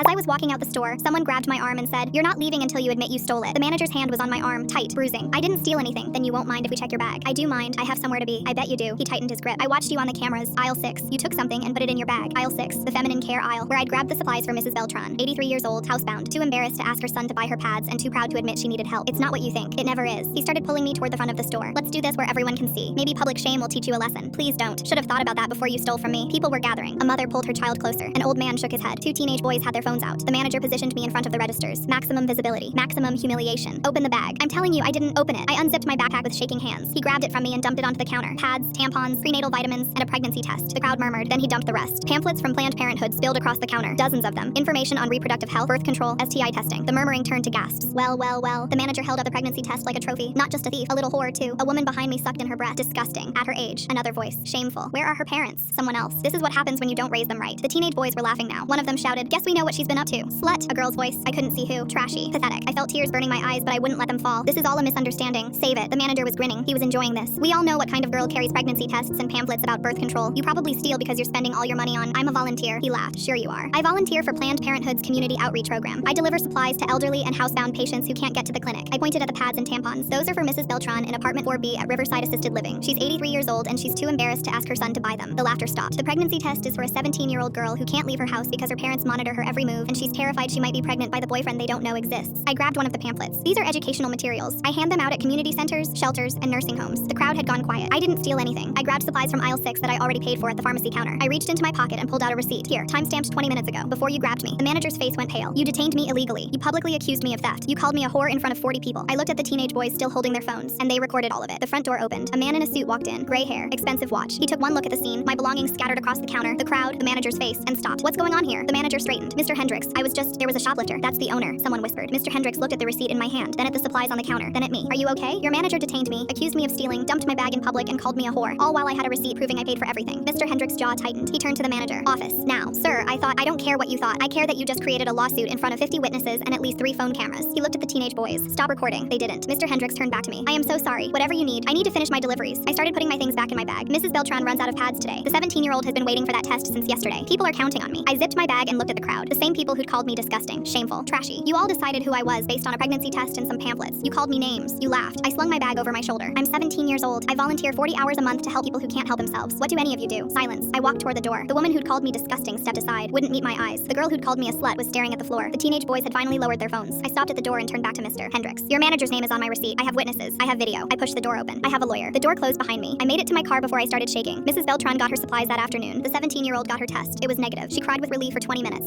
As I was walking out the store, someone grabbed my arm and said, "You're not leaving until you admit you stole it." The manager's hand was on my arm, tight, bruising. "I didn't steal anything." "Then you won't mind if we check your bag?" "I do mind. I have somewhere to be." "I bet you do." He tightened his grip. "I watched you on the cameras. Aisle 6. You took something and put it in your bag." Aisle 6, the feminine care aisle, where I'd grabbed the supplies for Mrs. Beltran, 83 years old, housebound, too embarrassed to ask her son to buy her pads and too proud to admit she needed help. "It's not what you think. It never is." He started pulling me toward the front of the store. "Let's do this where everyone can see. Maybe public shame will teach you a lesson." "Please don't. Should have thought about that before you stole from me." People were gathering. A mother pulled her child closer. An old man shook his head. Two teenage boys had their phones out. The manager positioned me in front of the registers. Maximum visibility. Maximum humiliation. "Open the bag." "I'm telling you, I didn't open it." I unzipped my backpack with shaking hands. He grabbed it from me and dumped it onto the counter. Pads, tampons, prenatal vitamins, and a pregnancy test. The crowd murmured. Then he dumped the rest. Pamphlets from Planned Parenthood spilled across the counter. Dozens of them. Information on reproductive health, birth control, STI testing. The murmuring turned to gasps. Well. The manager held up the pregnancy test like a trophy. Not just a thief, a little whore too. A woman behind me sucked in her breath. Disgusting. At her age. Another voice. Shameful. Where are her parents? Someone else. This is what happens when you don't raise them right. The teenage boys were laughing now. One of them shouted, "Guess we know what she's been up to." "Slut." A girl's voice. I couldn't see who. Trashy. Pathetic. I felt tears burning my eyes, but I wouldn't let them fall. "This is all a misunderstanding. Save it." The manager was grinning. He was enjoying this. "We all know what kind of girl carries pregnancy tests and pamphlets about birth control. You probably steal because you're spending all your money on." "I'm a volunteer." He laughed. "Sure you are." "I volunteer for Planned Parenthood's community outreach program. I deliver supplies to elderly and housebound patients who can't get to the clinic." I pointed at the pads and tampons. "Those are for Mrs. Beltran in apartment 4B at Riverside Assisted Living. She's 83 years old and she's too embarrassed to ask her son to buy them." The laughter stopped. "The pregnancy test is for a 17-year-old girl who can't leave her house because her parents monitor her every move and she's terrified she might be pregnant by the boyfriend they don't know exists." I grabbed one of the pamphlets. "These are educational materials. I hand them out at community centers, shelters, and nursing homes." The crowd had gone quiet. I didn't steal anything. I grabbed supplies from aisle 6 that I already paid for at the pharmacy counter. I reached into my pocket and pulled out a receipt. "Here, time-stamped 20 minutes ago, before you grabbed me." The manager's face went pale. "You detained me illegally. You publicly accused me of theft. You called me a whore in front of 40 people." I looked at the teenage boys still holding their phones, and they recorded all of it. The front door opened. A man in a suit walked in. Gray hair, expensive watch. He took one look at the scene, my belongings scattered across the counter, the crowd, the manager's face, and stopped. "What's going on here?" The manager straightened. "Mr. Hendricks, there was a shoplifter. That's the owner," someone whispered. Mr. Hendricks looked at the receipt in my hand, then at the supplies on the counter, then at me. "Are you okay? Your manager detained me, accused me of stealing, dumped my bag in public, and called me a whore, all while I had a receipt proving I paid for everything." Mr. Hendricks' jaw tightened. He turned to the manager. "Office, now." "Sir, I don't care what you thought. I care that you just created a lawsuit in front of 50 witnesses and at least 3 phone cameras." He looked at the teenage boys. "Stop recording." They didn't. Mr. Hendricks turned back to me. "I am so sorry. Whatever you need. I need to finish my deliveries." I started putting my things back in my bag. "Mrs. Beltran runs out of pads today. The 17-year-old has been waiting for that test since yesterday. People are counting on me." I zipped my bag and looked at the crowd. The same people who'd called me disgusting, shameful, trashy. "You all decided who I was based on a pregnancy test and some pamphlets. You called me names. You laughed." I slung my bag over my shoulder. "I'm 17 years old. I volunteer 40 hours a month to help people who can't help themselves. What do any of you do?" Silence. I walked toward the door. The woman who'd called me disgusting stepped aside, wouldn't meet my eyes. The girl who'd called me a slut was staring at the floor. The teenage boys had finally lowered their phones. I stopped at the door and turned back to Mr. Hendricks. "Your manager's name is on my receipt. I have witnesses. I have video." I pushed the door open. "I have a lawyer." The door closed behind me. I made it to my car before I started shaking. Mrs. Beltran got her supplies that afternoon. The 17-year-old got her test. It was negative. She cried with relief for 20 minutes.